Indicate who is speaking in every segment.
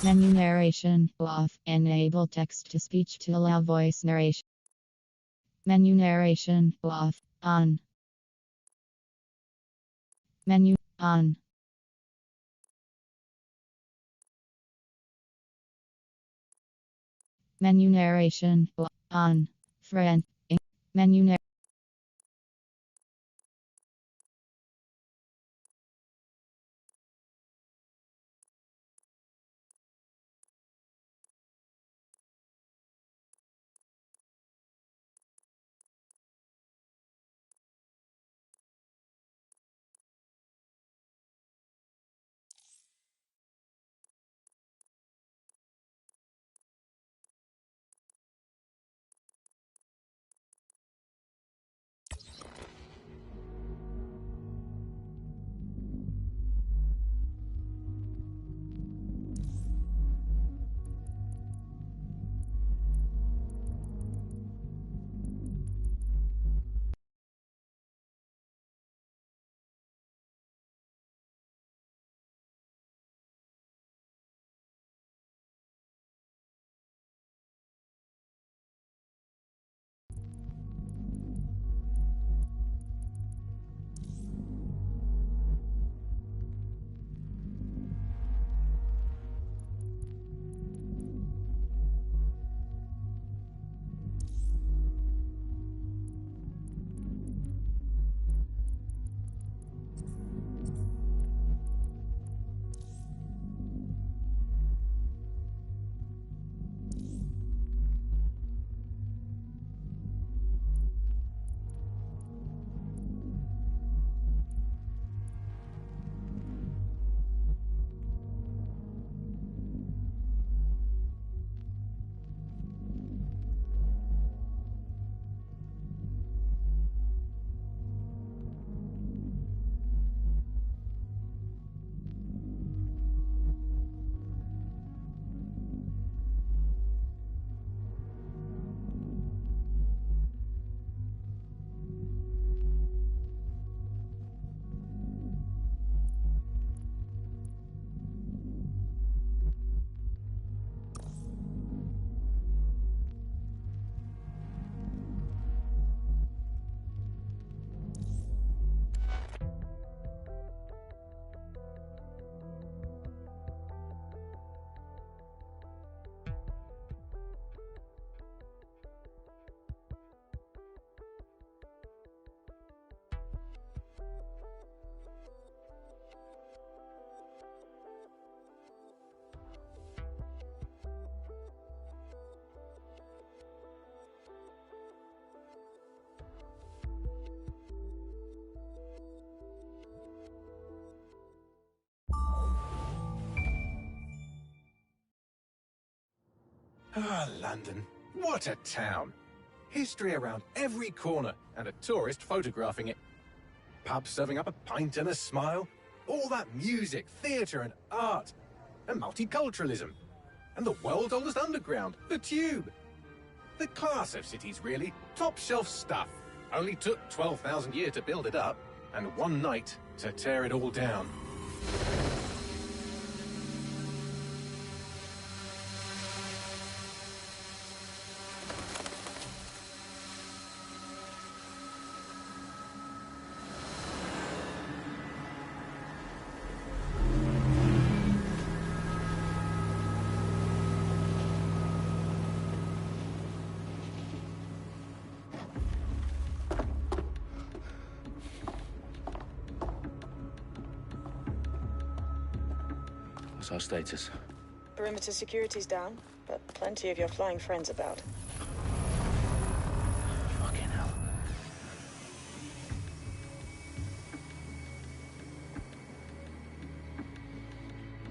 Speaker 1: Menu narration off. Enable text to speech to allow voice narration. Menu narration off. On. Menu on. Menu narration on. Friend. Menu narration.
Speaker 2: Ah, London. What a town. History around every corner and a tourist photographing it. Pubs serving up a pint and a smile. All that music, theatre and art. And multiculturalism. And the world's oldest underground, the Tube. The class of cities, really. Top shelf stuff. Only took 12,000 years to build it up, and one night to tear it all down.
Speaker 3: What's our status?
Speaker 4: Perimeter security's down, but plenty of your flying friends about.
Speaker 3: Fucking hell.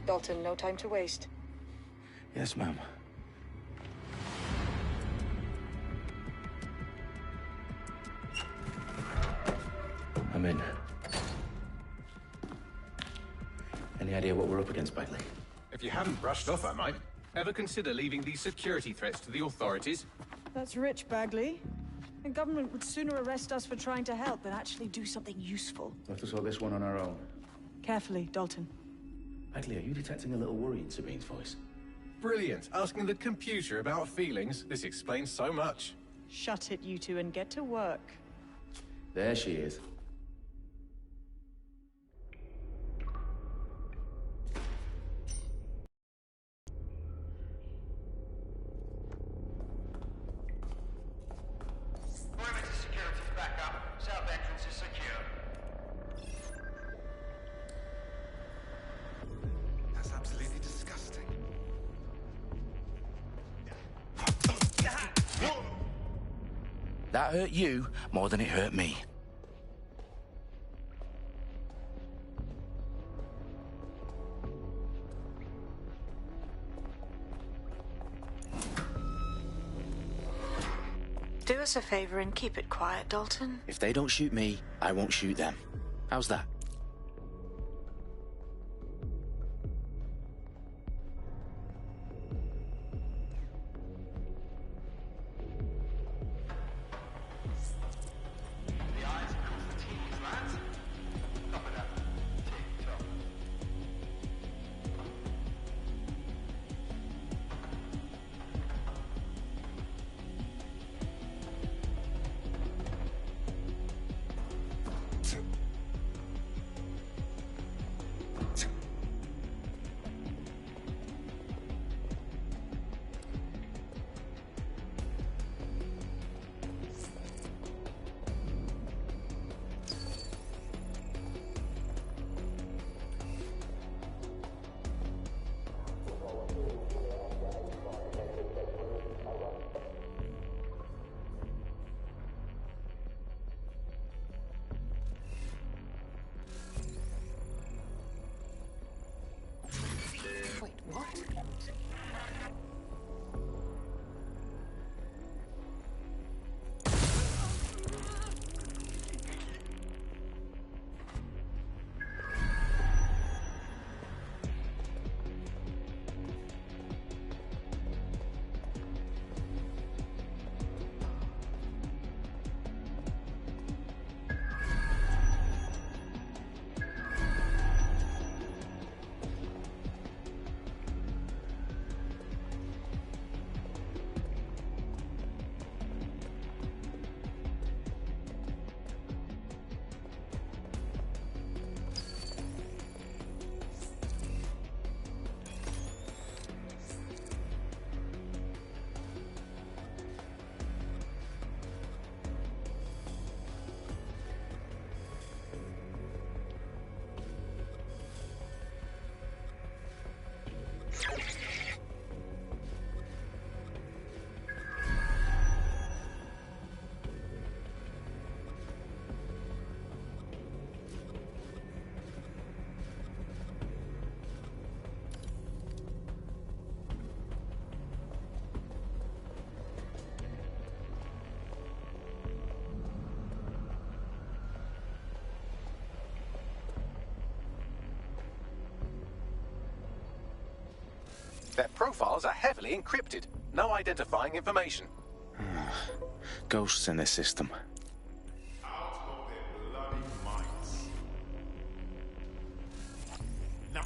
Speaker 4: Dalton, no time to waste.
Speaker 3: Yes, ma'am. I'm in. Any idea what we're up against, Bagley?
Speaker 2: If you haven't brushed off, I might. Ever consider leaving these security threats to the authorities?
Speaker 4: That's rich, Bagley. The government would sooner arrest us for trying to help than actually do something useful.
Speaker 3: We'll have to sort this one on our own.
Speaker 4: Carefully, Dalton.
Speaker 3: Bagley, are you detecting a little worry in Sabine's voice?
Speaker 2: Brilliant. Asking the computer about feelings. This explains so much.
Speaker 4: Shut it, you two, and get to work.
Speaker 3: There she is.
Speaker 5: Perimeter security's back up. South entrance is secure.
Speaker 6: That's absolutely disgusting.
Speaker 3: That hurt you more than it hurt me.
Speaker 7: Do us a favor and keep it quiet, Dalton.
Speaker 3: If they don't shoot me, I won't shoot them. How's that?
Speaker 5: The eyes across the T's, lads. Copy that. Tick-tock.
Speaker 7: Wait, what?
Speaker 2: Their profiles are heavily encrypted. No identifying information.
Speaker 3: Ghosts in this system.
Speaker 6: Out of their bloody minds. Now.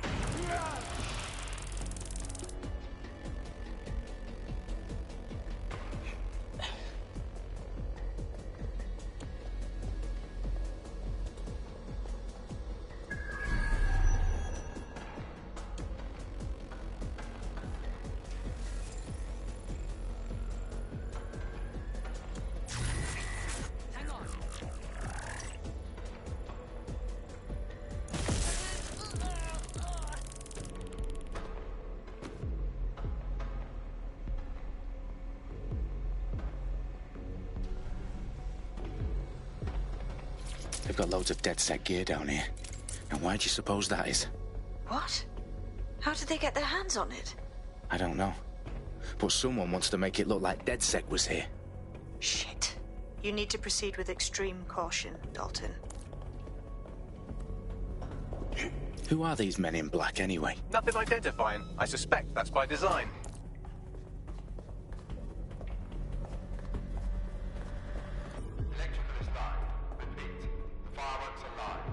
Speaker 3: They've got loads of dead-set gear down here. And why do you suppose that is?
Speaker 7: What? How did they get their hands on it?
Speaker 3: I don't know. But someone wants to make it look like DedSec was here.
Speaker 7: Shit. You need to proceed with extreme caution, Dalton.
Speaker 3: Who are these men in black, anyway?
Speaker 2: Nothing identifying. I suspect that's by design.
Speaker 5: Electrical is live. Repeat. The fireworks are live.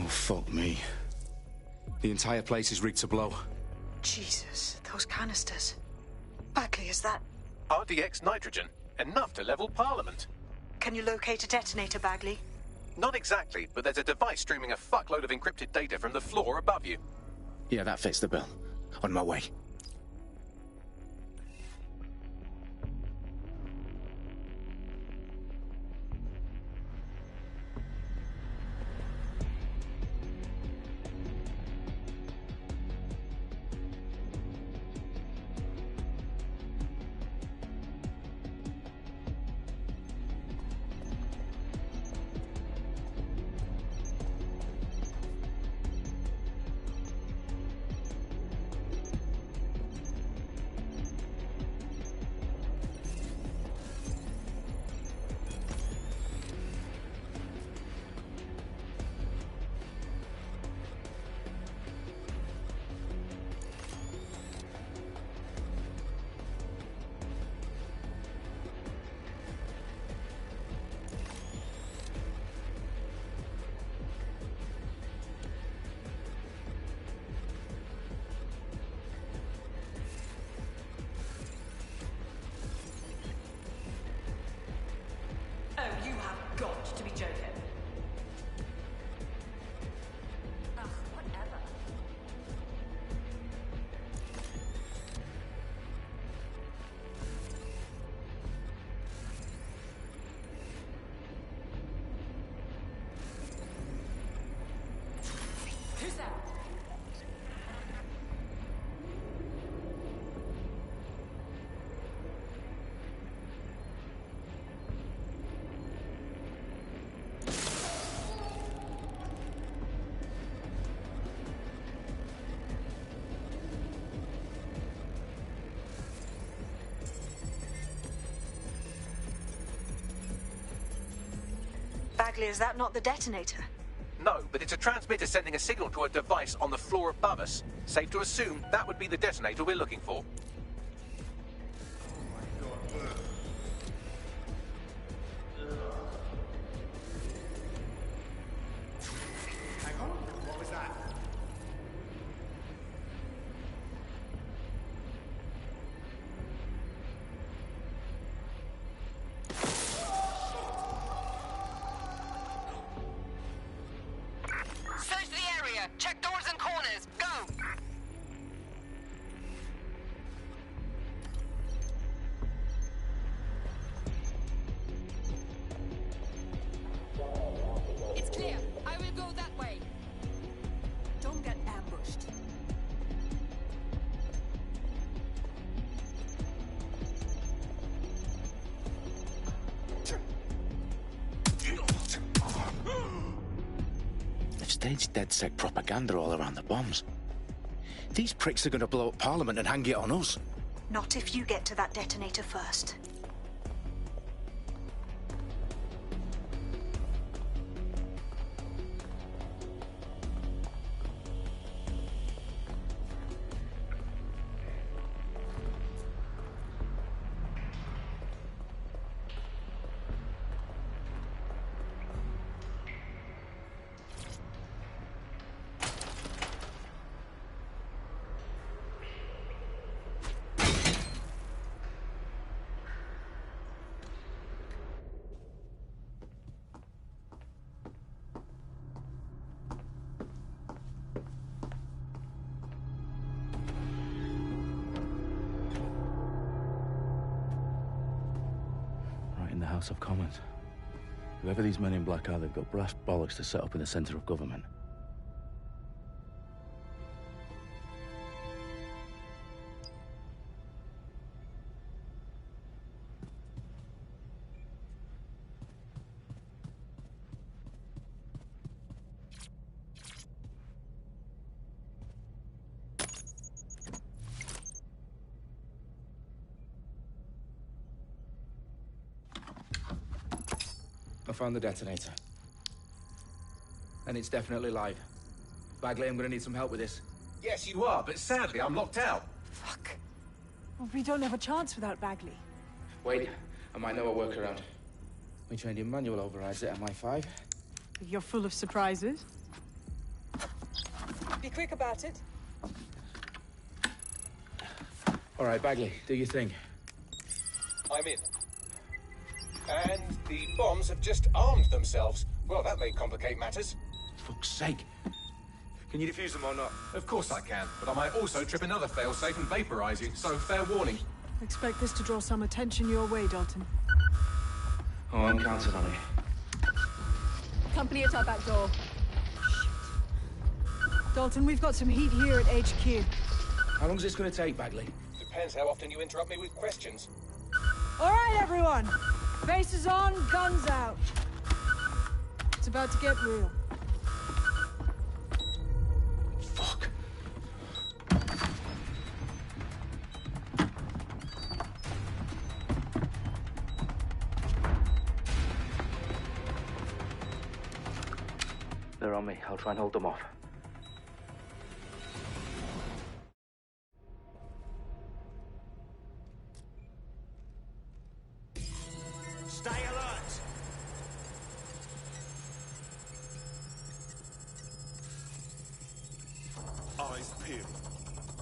Speaker 3: Oh, fuck me. The entire place is rigged to blow.
Speaker 7: Jesus, those canisters. Bagley, is that...
Speaker 2: RDX nitrogen. Enough to level Parliament.
Speaker 7: Can you locate a detonator, Bagley?
Speaker 2: Not exactly, but there's a device streaming a fuckload of encrypted data from the floor above you.
Speaker 3: Yeah, that fits the bill. On my way.
Speaker 4: Oh, you have got to be joking. Ugh, whatever. Who's that?
Speaker 7: Bagley, is that not the detonator?
Speaker 2: No, but it's a transmitter sending a signal to a device on the floor above us. Safe to assume that would be the detonator we're looking for.
Speaker 6: Hang on, what was that?
Speaker 8: Search the area. Check doors and corners. Go!
Speaker 9: It's clear. I will go that way.
Speaker 4: Don't get ambushed.
Speaker 3: They've staged DedSec propaganda all around the bombs. These pricks are going to blow up Parliament and hang it on us.
Speaker 7: Not if you get to that detonator first.
Speaker 3: Right in the House of Commons. Whoever these men in black are, they've got brass bollocks to set up in the centre of government.
Speaker 10: I found the detonator. And it's definitely live. Bagley, I'm gonna need some help with this.
Speaker 2: Yes, you are, but sadly I'm locked out.
Speaker 4: Fuck. Well, we don't have a chance without Bagley.
Speaker 10: Wait, I might know a workaround. We trained in manual overrides at MI5.
Speaker 4: You're full of surprises. Be quick about it.
Speaker 10: All right, Bagley, do your thing.
Speaker 2: I'm in. And the bombs have just armed themselves. Well, that may complicate matters.
Speaker 10: Fuck's sake. Can you defuse them or not?
Speaker 2: Of course I can, but I might also trip another failsafe and vaporize you, so fair warning.
Speaker 4: Expect this to draw some attention your way, Dalton.
Speaker 10: Oh, I'm counting on it.
Speaker 9: Company at our back door.
Speaker 4: Dalton, we've got some heat here at HQ.
Speaker 10: How long is this going to take, Bagley?
Speaker 2: Depends how often you interrupt me with questions.
Speaker 4: All right, everyone. Faces on, guns out. It's about to get real.
Speaker 10: Fuck. They're on me. I'll try and hold them off.
Speaker 6: Stay alert! Eyes peeled.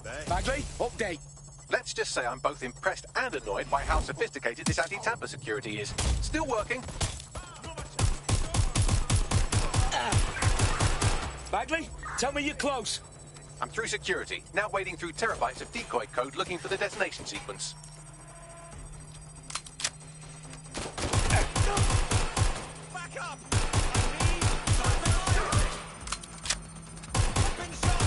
Speaker 6: There.
Speaker 3: Bagley, update.
Speaker 2: Let's just say I'm both impressed and annoyed by how sophisticated this anti-tamper security is. Still working.
Speaker 3: Bagley, tell me you're close.
Speaker 2: I'm through security, now wading through terabytes of decoy code looking for the detonation sequence.
Speaker 6: Back up! I need something. I've been shot!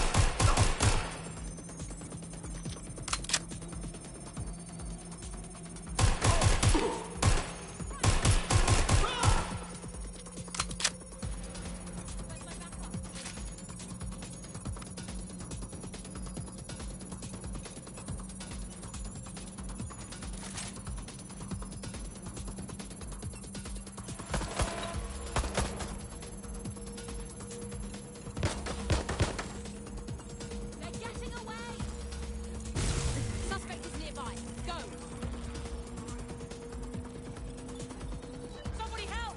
Speaker 9: They're getting away! Suspect is nearby. Go! Somebody help!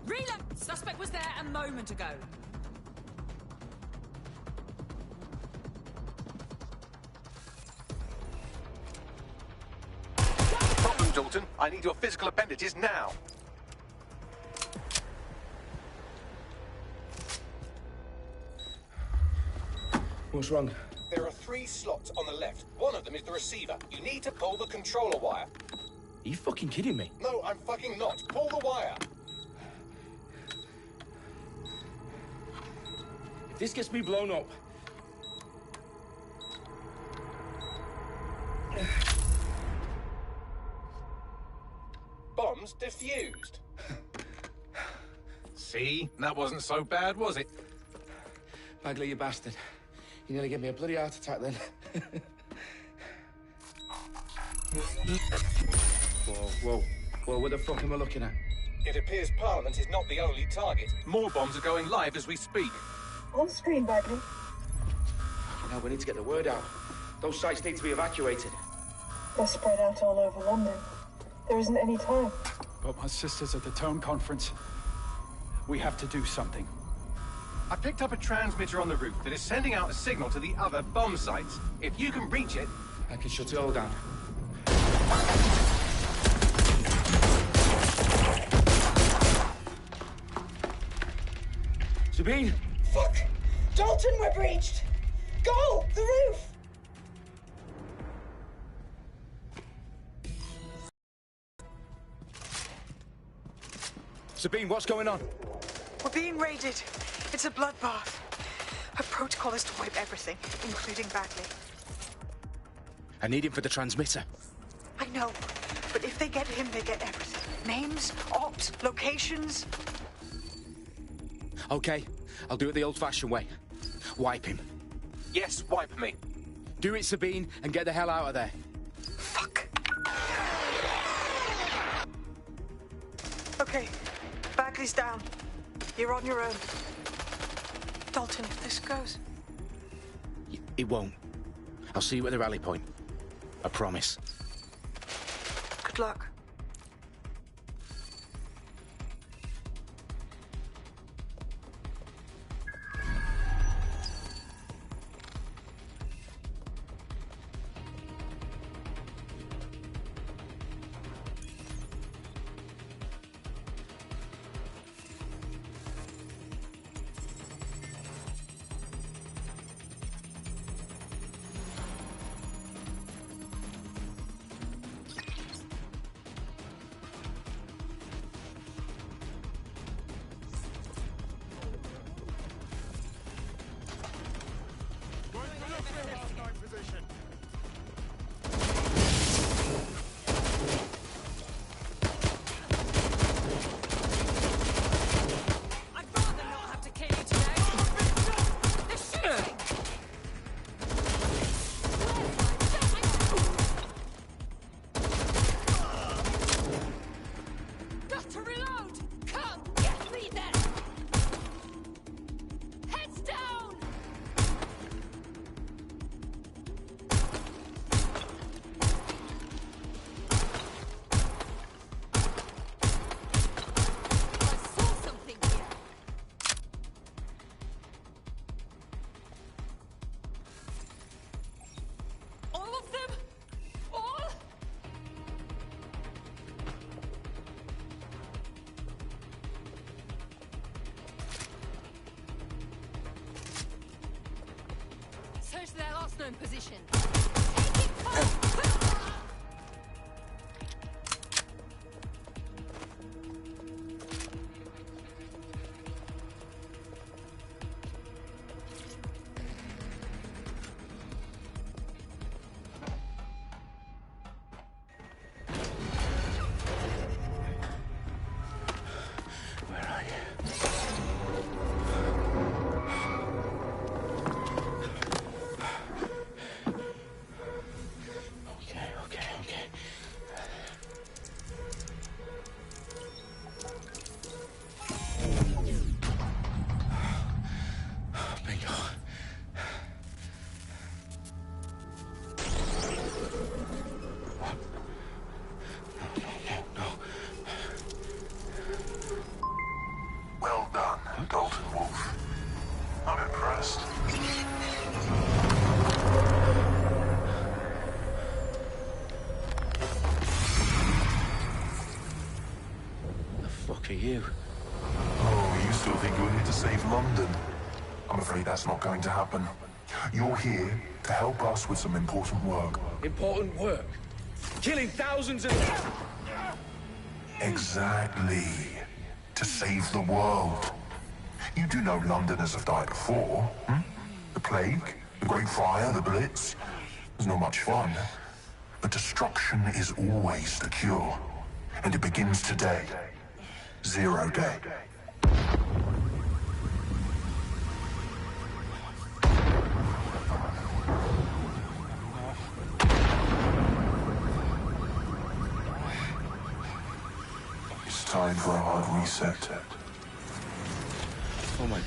Speaker 9: Reload! Suspect was there a moment ago.
Speaker 2: Problem, Dalton. I need your physical appendages now.
Speaker 10: What's wrong?
Speaker 2: There are 3 slots on the left. One of them is the receiver. You need to pull the controller wire.
Speaker 10: Are you fucking kidding me?
Speaker 2: No, I'm fucking not. Pull the wire.
Speaker 10: If this gets me blown up...
Speaker 2: Bombs defused. See? That wasn't so bad, was it?
Speaker 10: Bagley, you bastard. You nearly gave me a bloody heart attack then. Whoa. What the fuck am I looking at?
Speaker 2: It appears Parliament is not the only target. More bombs are going live as we speak.
Speaker 4: On screen, Bagley.
Speaker 10: Now we need to get the word out. Those sites need to be evacuated.
Speaker 4: They're spread out all over London. There isn't any time.
Speaker 11: But my sister's at the town conference. We have to do something.
Speaker 2: I picked up a transmitter on the roof that is sending out a signal to the other bomb sites. If you can reach it...
Speaker 10: I can shut it all down. Sabine!
Speaker 4: Fuck! Dalton, we're breached! Go! The roof!
Speaker 3: Sabine, what's going on?
Speaker 7: We're being raided. It's a bloodbath. Her protocol is to wipe everything, including Bagley.
Speaker 3: I need him for the transmitter.
Speaker 7: I know, but if they get him, they get everything. Names, ops, locations.
Speaker 3: Okay, I'll do it the old-fashioned way. Wipe him.
Speaker 2: Yes, wipe me.
Speaker 3: Do it, Sabine, and get the hell out of there.
Speaker 7: Fuck. Okay, Bagley's down. You're on your own. Dalton, if this goes...
Speaker 3: It won't. I'll see you at the rally point. I promise.
Speaker 7: Good luck.
Speaker 9: Search their last known position.
Speaker 3: You.
Speaker 12: Oh, you still think you're here to save London? I'm afraid that's not going to happen. You're here to help us with some important work.
Speaker 10: Important work? Killing thousands of...
Speaker 12: Exactly. To save the world. You do know Londoners have died before, hmm? The Plague, the Great Fire, the Blitz. It's not much fun. But destruction is always the cure. And it begins today. Zero Day. It's time for a hard reset.
Speaker 3: Oh my God.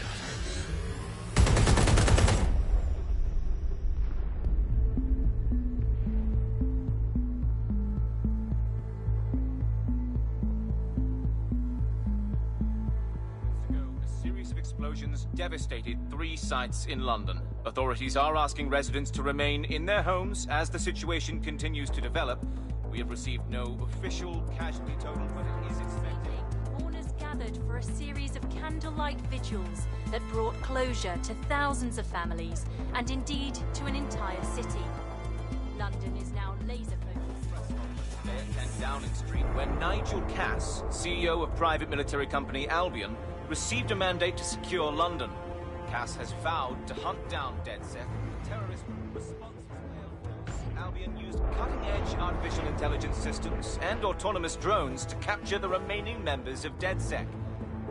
Speaker 13: Explosions devastated 3 sites in London. Authorities are asking residents to remain in their homes as the situation continues to develop. We have received no official casualty total, but it is expected.
Speaker 14: Mourners gathered for a series of candlelight vigils that brought closure to thousands of families and indeed to an entire city. London is now laser-focused.
Speaker 13: 10 Downing Street, where Nigel Cass, CEO of private military company Albion, received a mandate to secure London. Cass has vowed to hunt down DedSec, the terrorist responsible. Albion used cutting-edge artificial intelligence systems and autonomous drones to capture the remaining members of DedSec.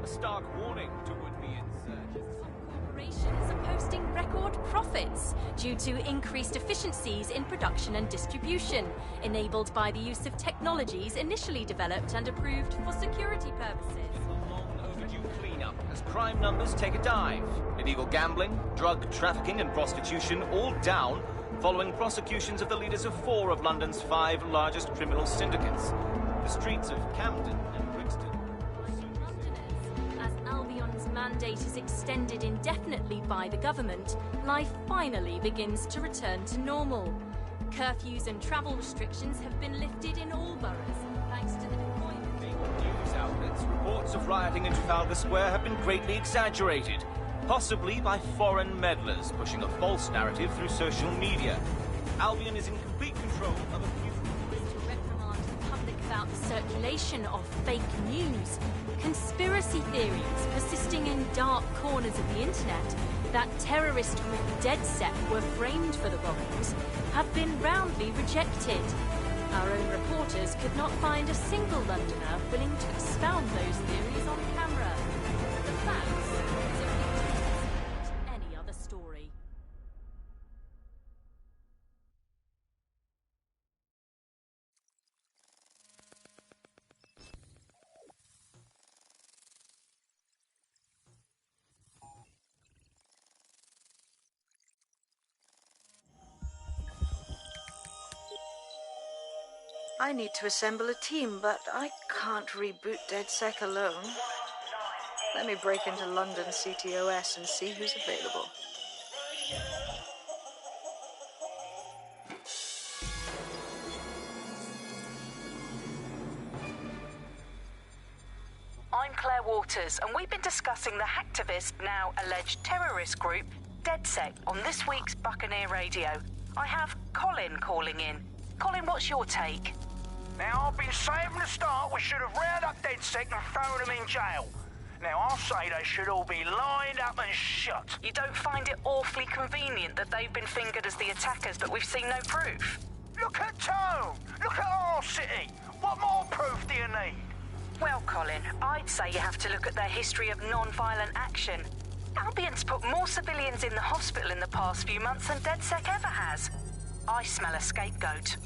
Speaker 13: A stark warning to would-be insurgents.
Speaker 14: Corporations are posting record profits due to increased efficiencies in production and distribution, enabled by the use of technologies initially developed and approved for security purposes.
Speaker 13: Overdue cleanup as crime numbers take a dive. Illegal gambling, drug trafficking and prostitution all down following prosecutions of the leaders of 4 of London's 5 largest criminal syndicates. The streets of Camden and Brixton.
Speaker 14: As Albion's mandate is extended indefinitely by the government, life finally begins to return to normal. Curfews and travel restrictions have been lifted in all boroughs, thanks to the deployment.
Speaker 13: News outlets, reports of rioting in Trafalgar Square have been greatly exaggerated, possibly by foreign meddlers pushing a false narrative through social media. Albion is in complete control of a few...
Speaker 14: To reprimand the public about the circulation of fake news, conspiracy theories persisting in dark corners of the internet that terrorist group DedSec were framed for the bombings have been roundly rejected. Our own reporters could not find a single Londoner willing to expound those theories on camera. The facts simply any other story.
Speaker 7: I need to assemble a team, but I can't reboot DedSec alone. Let me break into London CTOS and see who's available.
Speaker 8: I'm Claire Waters, and we've been discussing the hacktivist, now alleged terrorist group, DedSec, on this week's Buccaneer Radio. I have Colin calling in. Colin, what's your take?
Speaker 15: Now, I've been saying from the start we should have rounded up DedSec and thrown them in jail. Now, I'll say they should all be lined up and shot.
Speaker 8: You don't find it awfully convenient that they've been fingered as the attackers, but we've seen no proof?
Speaker 15: Look at Tone! Look at our city! What more proof do you need?
Speaker 8: Well, Colin, I'd say you have to look at their history of non-violent action. Albion's put more civilians in the hospital in the past few months than DedSec ever has. I smell a scapegoat.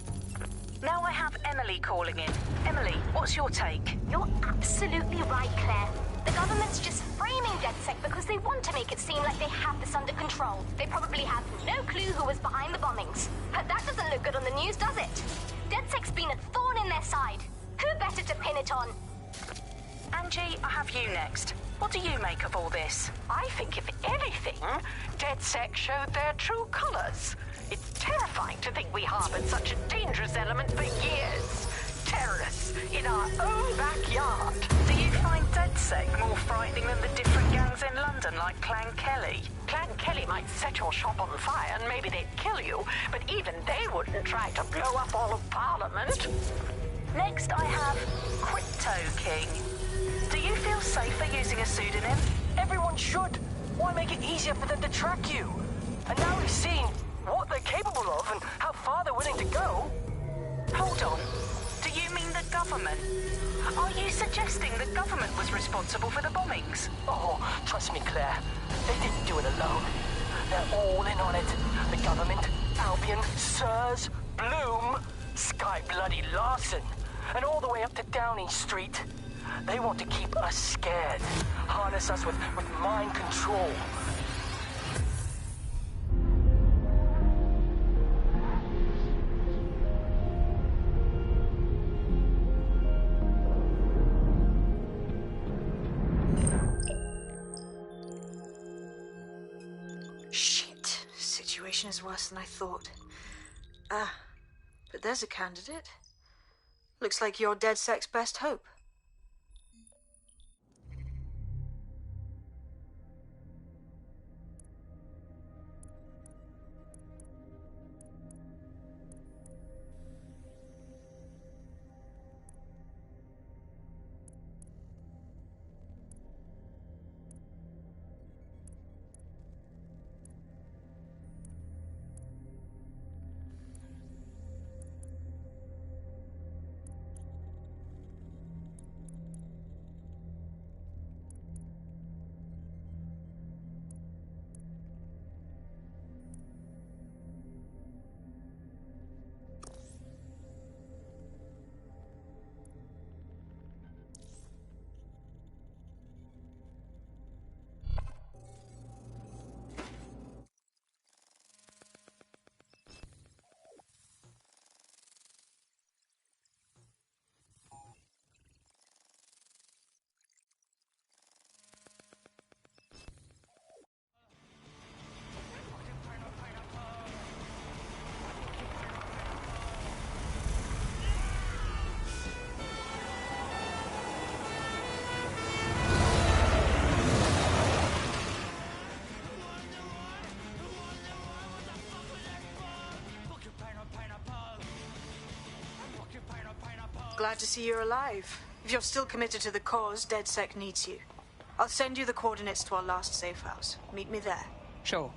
Speaker 8: Now I have Emily calling in. Emily, what's your take?
Speaker 16: You're absolutely right, Claire. The government's just framing DedSec because they want to make it seem like they have this under control. They probably have no clue who was behind the bombings. But that doesn't look good on the news, does it? DedSec's been a thorn in their side. Who better to pin it on?
Speaker 8: Angie, I have you next. What do you make of all this?
Speaker 17: I think, if anything, DedSec showed their true colours. It's terrifying to think we harboured such a dangerous element for years. Terrorists in our own backyard.
Speaker 8: Do you find DedSec more frightening than the different gangs in London, like Clan Kelly?
Speaker 17: Clan Kelly might set your shop on fire and maybe they'd kill you, but even they wouldn't try to blow up all of Parliament.
Speaker 8: Next, I have Crypto King. Do you feel safer using a pseudonym?
Speaker 18: Everyone should. Why make it easier for them to track you? And now we've seen what they're capable of and how far they're willing to go.
Speaker 8: Hold on. Do you mean the government? Are you suggesting the government was responsible for the bombings?
Speaker 18: Oh, trust me, Claire. They didn't do it alone. They're all in on it. The government, Albion, Sirs, Bloom, Sky Bloody Larson, and all the way up to Downing Street. They want to keep us scared. Harness us with mind control.
Speaker 7: Shit. Situation is worse than I thought. But there's a candidate. Looks like you're DedSec's best hope. Glad to see you're alive. If you're still committed to the cause, DedSec needs you. I'll send you the coordinates to our last safe house. Meet me there.
Speaker 18: Sure.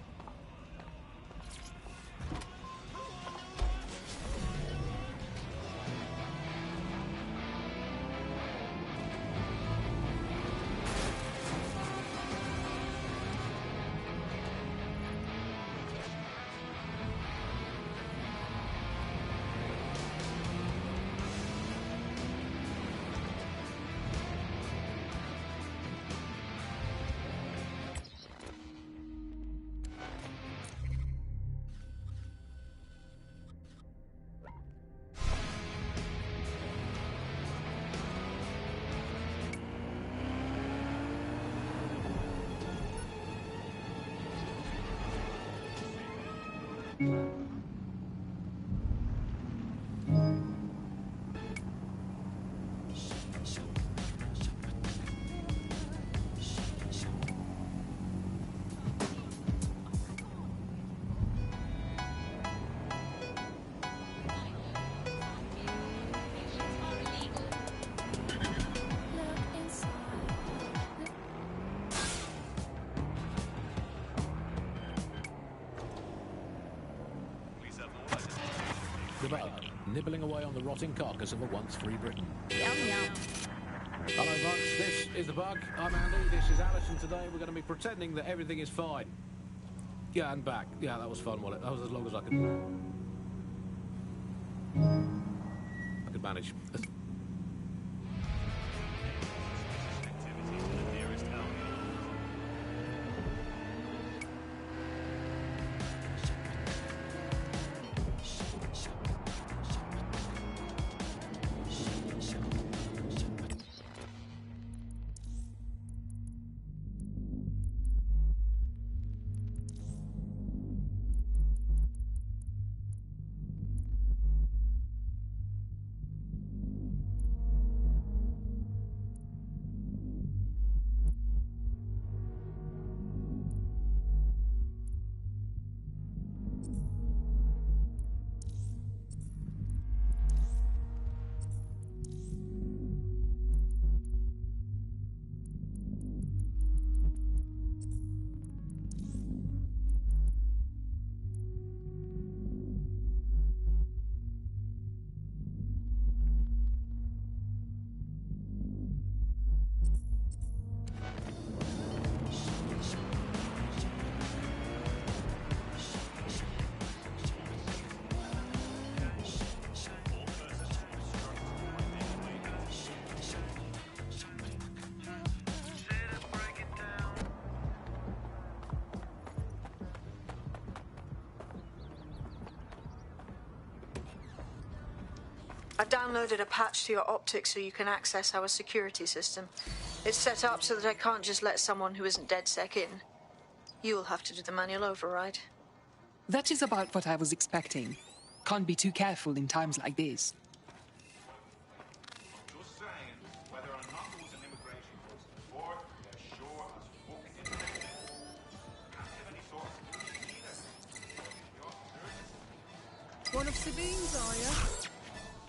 Speaker 19: The bug, nibbling away on the rotting carcass of a once free Britain.
Speaker 9: Yum yum.
Speaker 19: Hello, folks. This is the bug. I'm Andy. This is Alison. Today we're going to be pretending that everything is fine. Yeah, and back. Yeah, that was fun, wasn't it? That was as long as I could manage.
Speaker 7: I've downloaded a patch to your optics so you can access our security system. It's set up so that I can't just let someone who isn't DedSec in. You'll have to do the manual override.
Speaker 18: That is about what I was expecting. Can't be too careful in times like this.
Speaker 5: Just saying, whether or not there was an immigration post before, they're sure as fuck internet. Can't give any sort of solution either.
Speaker 4: One of Sabine's, are you?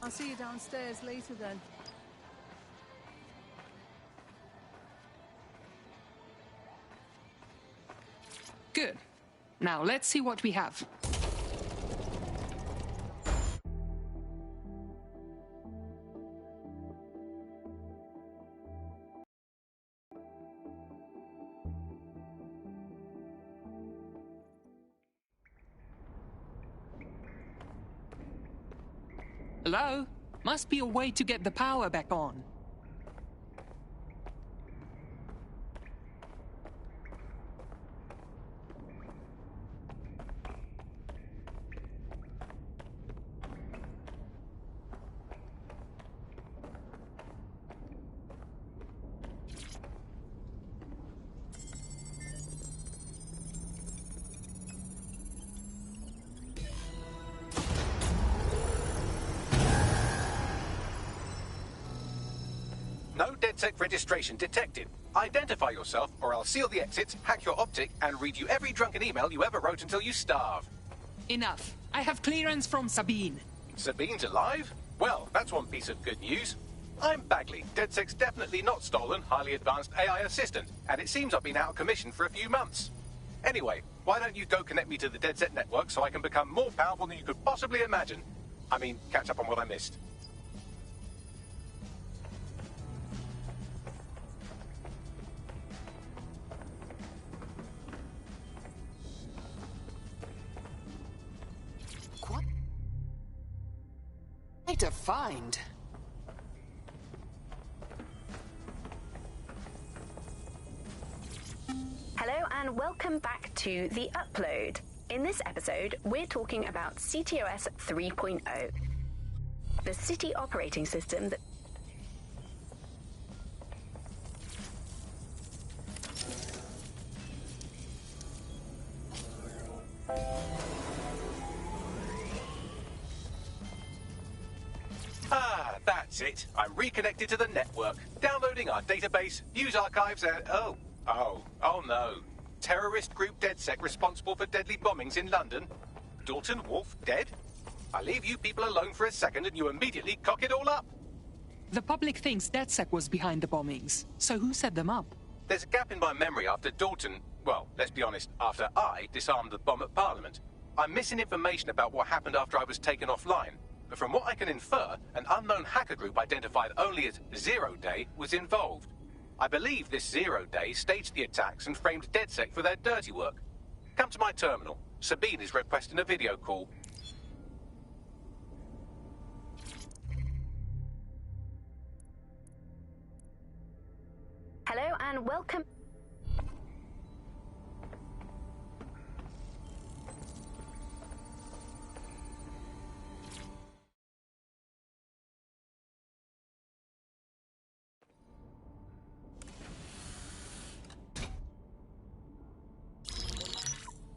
Speaker 4: I'll see you downstairs later then.
Speaker 18: Good. Now let's see what we have. Hello? Must be a way to get the power back on.
Speaker 2: No DedSec registration detected. Identify yourself, or I'll seal the exits, hack your optic, and read you every drunken email you ever wrote until you starve.
Speaker 18: Enough. I have clearance from Sabine.
Speaker 2: Sabine's alive? Well, that's one piece of good news. I'm Bagley, DedSec's definitely not stolen, highly advanced AI assistant, and it seems I've been out of commission for a few months. Anyway, why don't you go connect me to the DedSec network so I can become more powerful than you could possibly imagine? I mean, catch up on what I missed.
Speaker 20: Quite a find.
Speaker 21: Hello and welcome back to The Upload. In this episode, we're talking about CTOS 3.0, the city operating system that
Speaker 2: That's it. I'm reconnected to the network, downloading our database, news archives, and oh no. Terrorist group DedSec responsible for deadly bombings in London. Dalton Wolf dead? I leave you people alone for a second and you immediately cock it all up.
Speaker 20: The public thinks DedSec was behind the bombings, so who set them up?
Speaker 2: There's a gap in my memory after Dalton, well, let's be honest, after I disarmed the bomb at Parliament. I'm missing information about what happened after I was taken offline. But from what I can infer, an unknown hacker group identified only as Zero Day was involved. I believe this Zero Day staged the attacks and framed DedSec for their dirty work. Come to my terminal. Sabine is requesting a video call.
Speaker 21: Hello and welcome.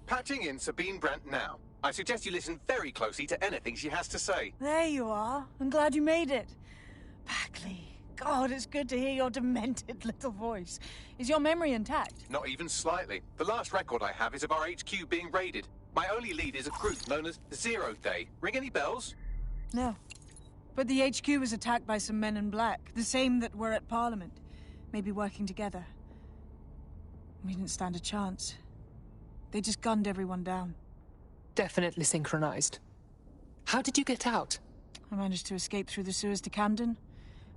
Speaker 2: Patching in Sabine Brandt now. I suggest you listen very closely to anything she has to say.
Speaker 4: There you are. I'm glad you made it. Bagley. God, it's good to hear your demented little voice. Is your memory intact?
Speaker 2: Not even slightly. The last record I have is of our HQ being raided. My only lead is a group known as Zero Day. Ring any bells?
Speaker 4: No. But the HQ was attacked by some men in black, the same that were at Parliament. Maybe working together. We didn't stand a chance. They just gunned everyone down.
Speaker 20: Definitely synchronized. How did you get out?
Speaker 4: I managed to escape through the sewers to Camden.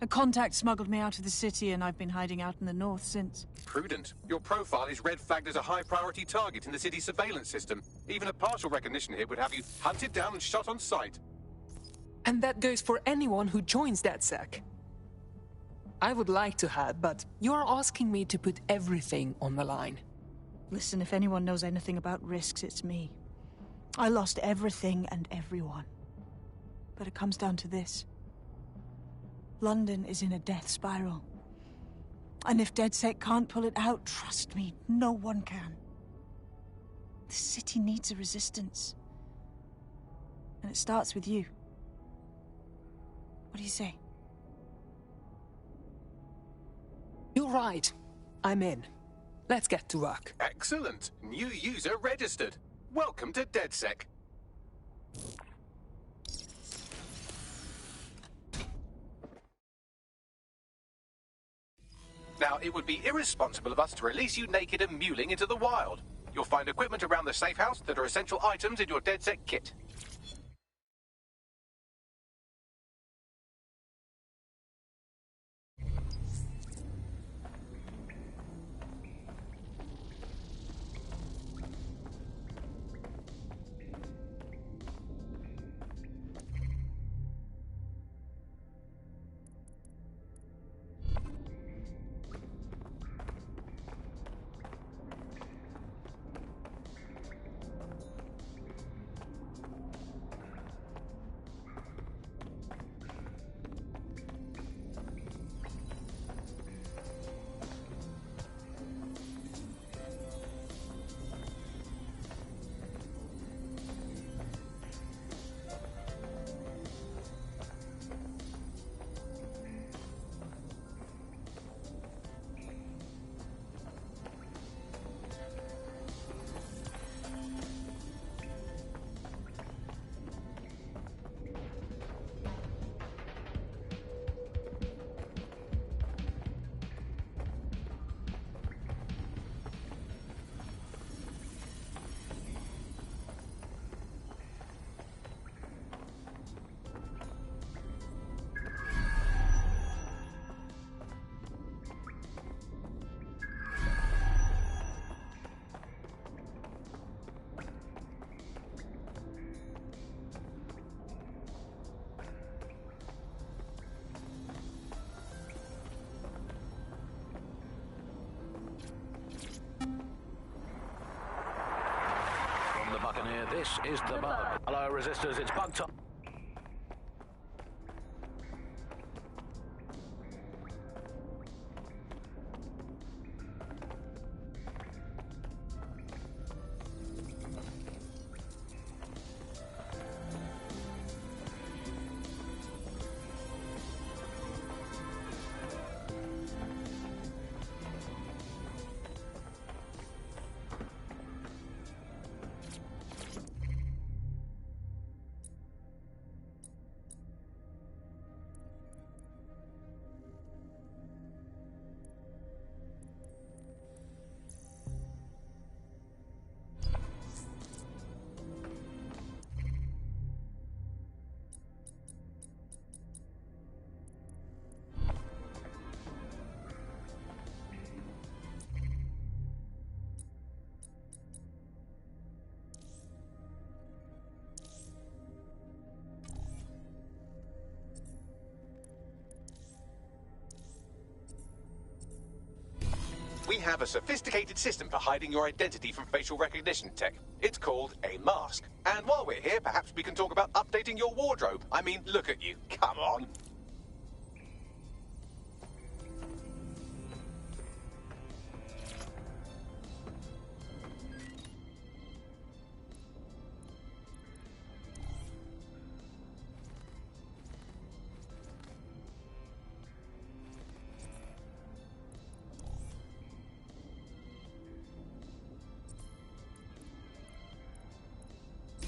Speaker 4: A contact smuggled me out of the city, and I've been hiding out in the north since.
Speaker 2: Prudent. Your profile is red flagged as a high-priority target in the city's surveillance system. Even a partial recognition here would have you hunted down and shot on sight.
Speaker 20: And that goes for anyone who joins DedSec. I would like to have, but you're asking me to put everything on the line.
Speaker 4: Listen, if anyone knows anything about risks, it's me. I lost everything and everyone. But it comes down to this. London is in a death spiral. And if DedSec can't pull it out, trust me, no one can. The city needs a resistance. And it starts with you. What do you say?
Speaker 20: You're right. I'm in. Let's get to work.
Speaker 2: Excellent. New user registered. Welcome to DedSec. Now, it would be irresponsible of us to release you naked and mewling into the wild. You'll find equipment around the safe house that are essential items in your DedSec kit.
Speaker 19: This is the bug. Hello, resistors. It's bug time.
Speaker 2: We have a sophisticated system for hiding your identity from facial recognition tech. It's called a mask. And while we're here, perhaps we can talk about updating your wardrobe. I mean, look at you. Come on.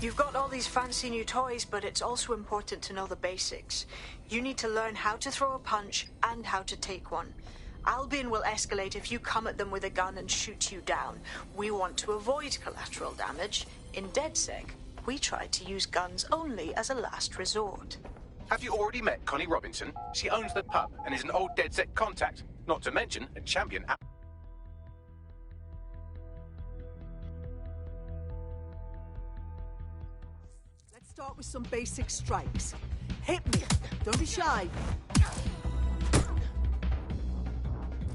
Speaker 7: You've got all these fancy new toys, but it's also important to know the basics. You need to learn how to throw a punch and how to take one. Albion will escalate if you come at them with a gun and shoot you down. We want to avoid collateral damage. In DedSec, we try to use guns only as a last resort.
Speaker 2: Have you already met Connie Robinson? She owns the pub and is an old DedSec contact. Not to mention a champion.
Speaker 4: Start with some basic strikes. Hit me. Don't be shy.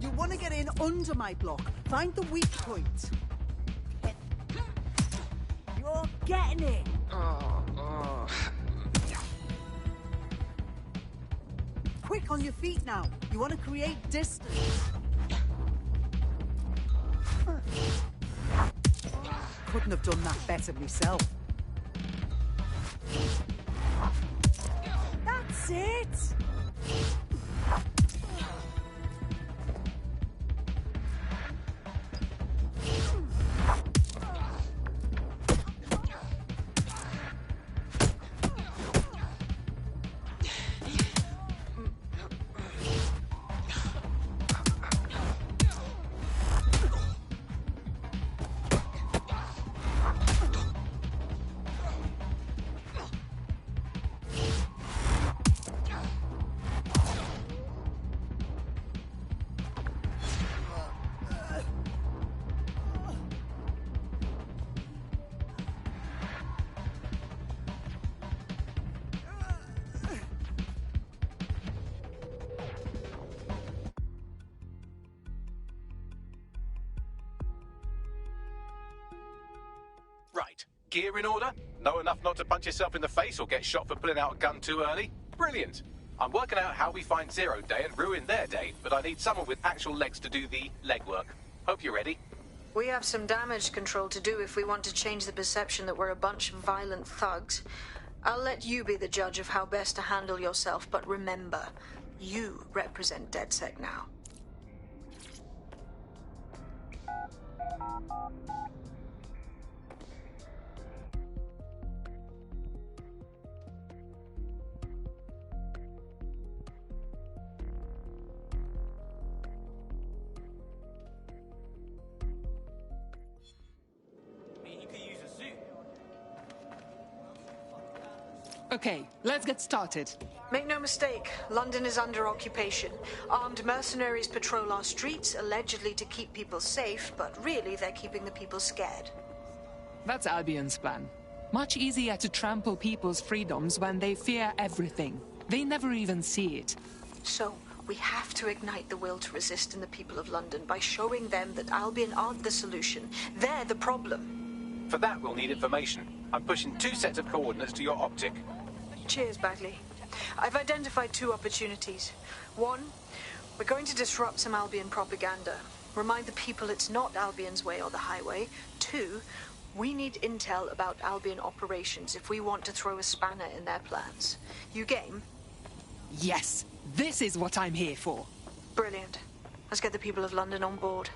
Speaker 4: You want to get in under my block. Find the weak point. You're getting it. Quick on your feet now. You want to create distance. Couldn't have done that better myself. That's it!
Speaker 2: Right. Gear in order? Know enough not to punch yourself in the face or get shot for pulling out a gun too early? Brilliant. I'm working out how we find Zero Day and ruin their day, but I need someone with actual legs to do the legwork. Hope you're ready.
Speaker 7: We have some damage control to do if we want to change the perception that we're a bunch of violent thugs. I'll let you be the judge of how best to handle yourself, but remember, you represent DedSec now.
Speaker 20: Okay, let's get started.
Speaker 7: Make no mistake, London is under occupation. Armed mercenaries patrol our streets, allegedly to keep people safe, but really they're keeping the people scared.
Speaker 20: That's Albion's plan. Much easier to trample people's freedoms when they fear everything. They never even see it.
Speaker 7: So, we have to ignite the will to resist in the people of London by showing them that Albion aren't the solution. They're the problem.
Speaker 2: For that, we'll need information. I'm pushing 2 sets of coordinates to your optic.
Speaker 7: Cheers, Bagley. I've identified 2 opportunities. 1, we're going to disrupt some Albion propaganda. Remind the people it's not Albion's way or the highway. 2, we need intel about Albion operations if we want to throw a spanner in their plans. You game?
Speaker 20: Yes, this is what I'm here for.
Speaker 7: Brilliant. Let's get the people of London on board.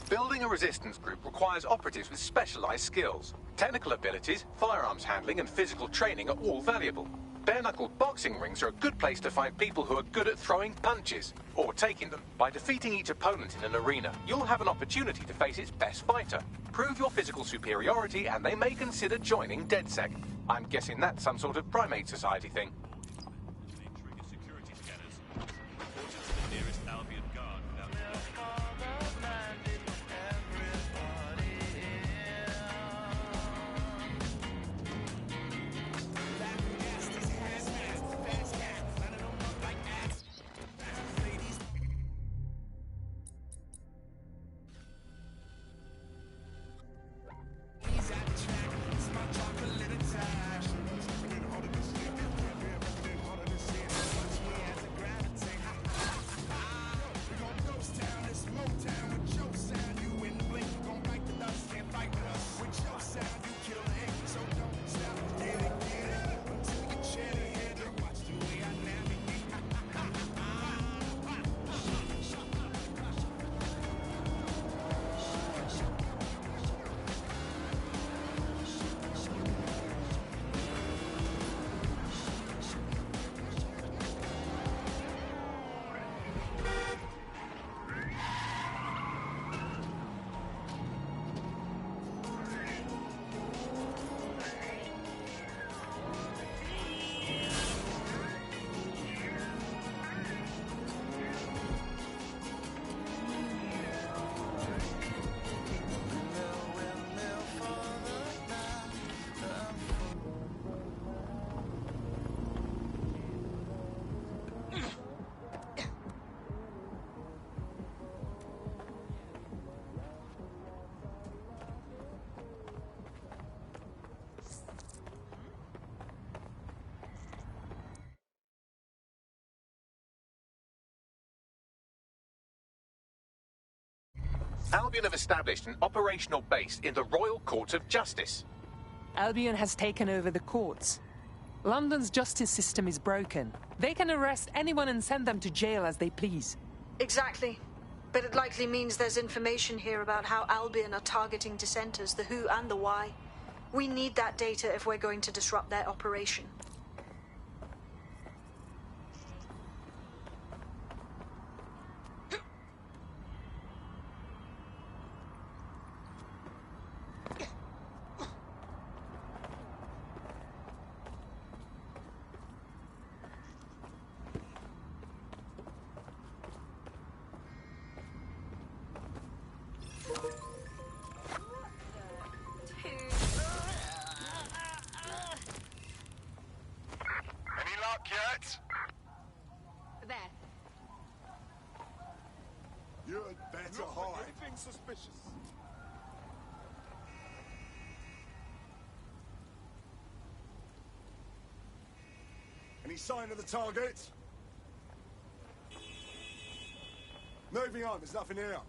Speaker 2: Building a resistance group requires operatives with specialized skills. Technical abilities, firearms handling, and physical training are all valuable. Bare-knuckled boxing rings are a good place to find people who are good at throwing punches, or taking them. By defeating each opponent in an arena, you'll have an opportunity to face its best fighter. Prove your physical superiority, and they may consider joining DedSec. I'm guessing that's some sort of primate society thing.
Speaker 5: Security scanners. Reported to the nearest Albion guard without
Speaker 2: Albion have established an operational base in the Royal Court of Justice.
Speaker 20: Albion has taken over the courts. London's justice system is broken. They can arrest anyone and send them to jail as they please.
Speaker 7: Exactly. But it likely means there's information here about how Albion are targeting dissenters, the who and the why. We need that data if we're going to disrupt their operation.
Speaker 15: Any luck yet?
Speaker 9: There.
Speaker 15: You'd better hide.
Speaker 5: Anything suspicious?
Speaker 15: Any sign of the target? Moving on, there's nothing here.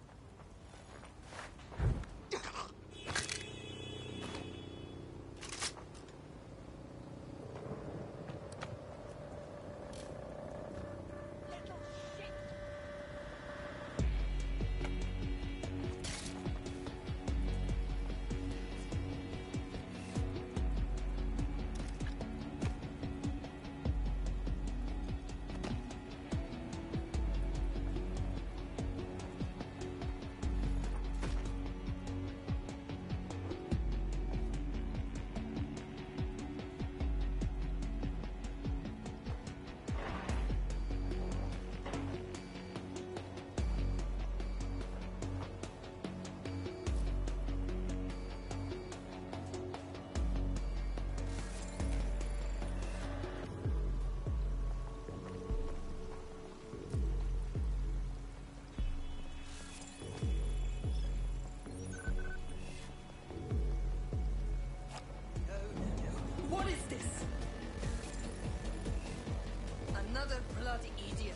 Speaker 9: bloody idiot.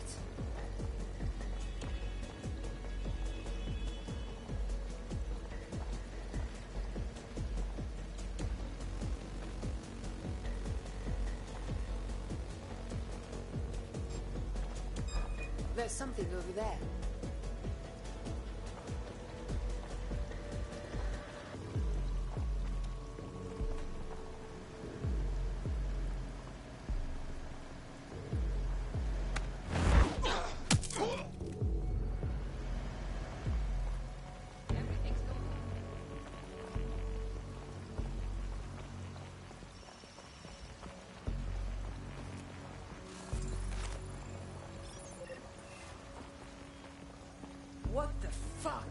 Speaker 1: There's something over there.
Speaker 9: What the fuck?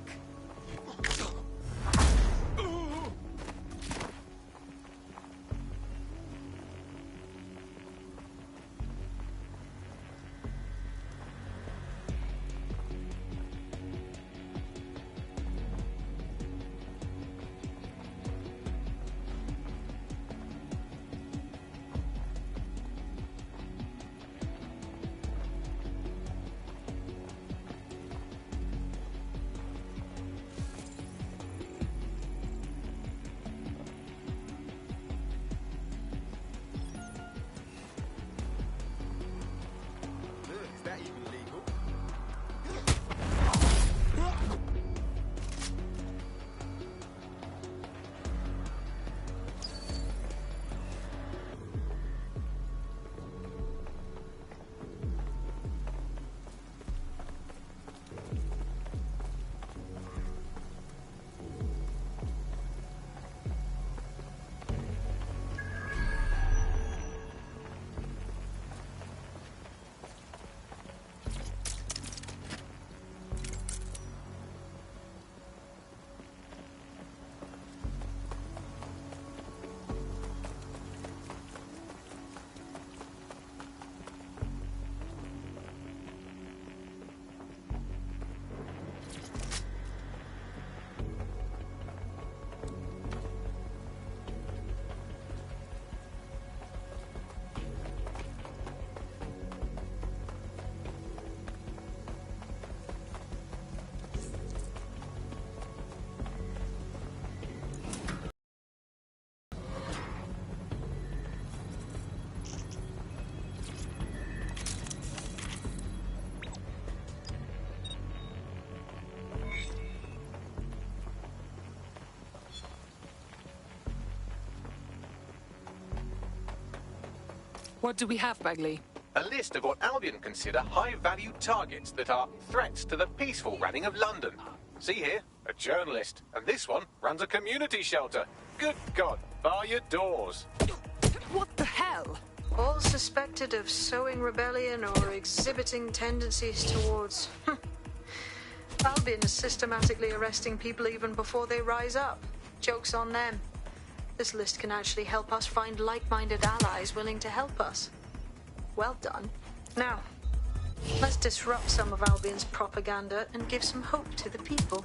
Speaker 6: Is that even legal?
Speaker 20: What do we have, Bagley?
Speaker 2: A list of what Albion consider high-value targets that are threats to the peaceful running of London. See here, a journalist, and this one runs a community shelter. Good God, bar your doors.
Speaker 20: What the hell?
Speaker 7: All suspected of sowing rebellion or exhibiting tendencies towards... Albion is systematically arresting people even before they rise up. Joke's on them. This list can actually help us find like-minded allies willing to help us. Well done. Now, let's disrupt some of Albion's propaganda and give some hope to the people.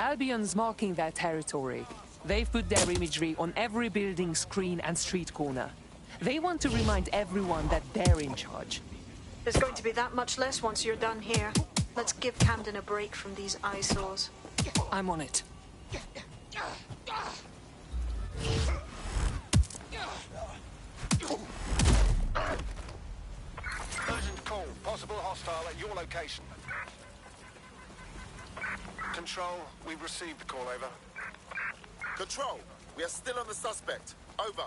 Speaker 20: Albion's marking their territory. They've put their imagery on every building, screen, and street corner. They want to remind everyone that they're in charge.
Speaker 7: There's going to be that much less once you're done here. Let's give Camden a break from these eyesores.
Speaker 20: I'm on it.
Speaker 11: Urgent call. Possible hostile at your location. Control, we've received the call, over.
Speaker 6: Control, we are still on the suspect. Over.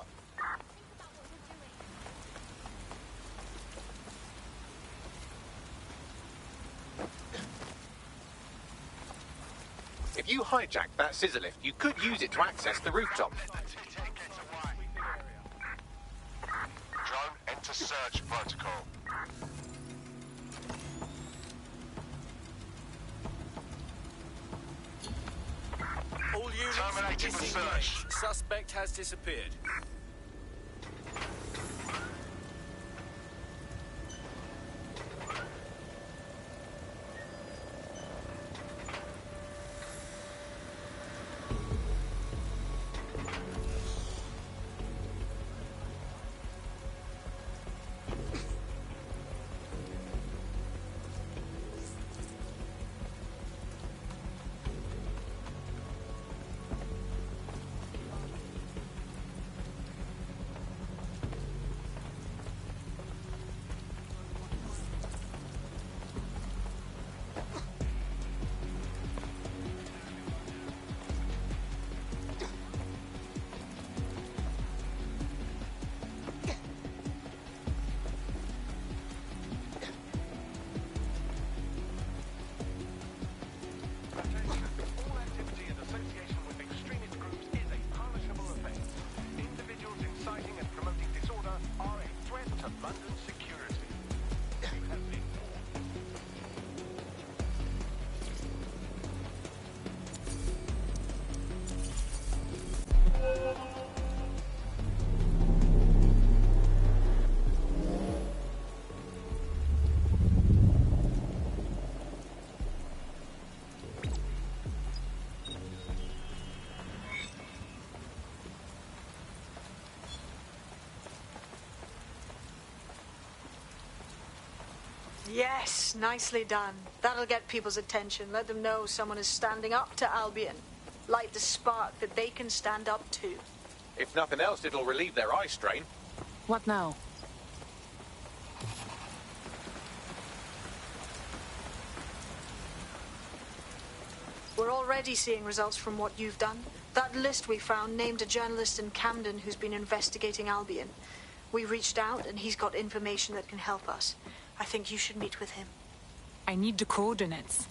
Speaker 13: If you hijack that scissor lift, you could use it to access the rooftop.
Speaker 11: Drone, enter search protocol.
Speaker 22: All units
Speaker 11: Terminating the search.
Speaker 22: Suspect has disappeared.
Speaker 7: Yes, nicely done. That'll get people's attention. Let them know someone is standing up to Albion. Light the spark that they can stand up to.
Speaker 13: If nothing else, it'll relieve their eye strain.
Speaker 20: What now?
Speaker 7: We're already seeing results from what you've done. That list we found named a journalist in Camden who's been investigating Albion. We reached out and he's got information that can help us. I think you should meet with him.
Speaker 20: I need the coordinates.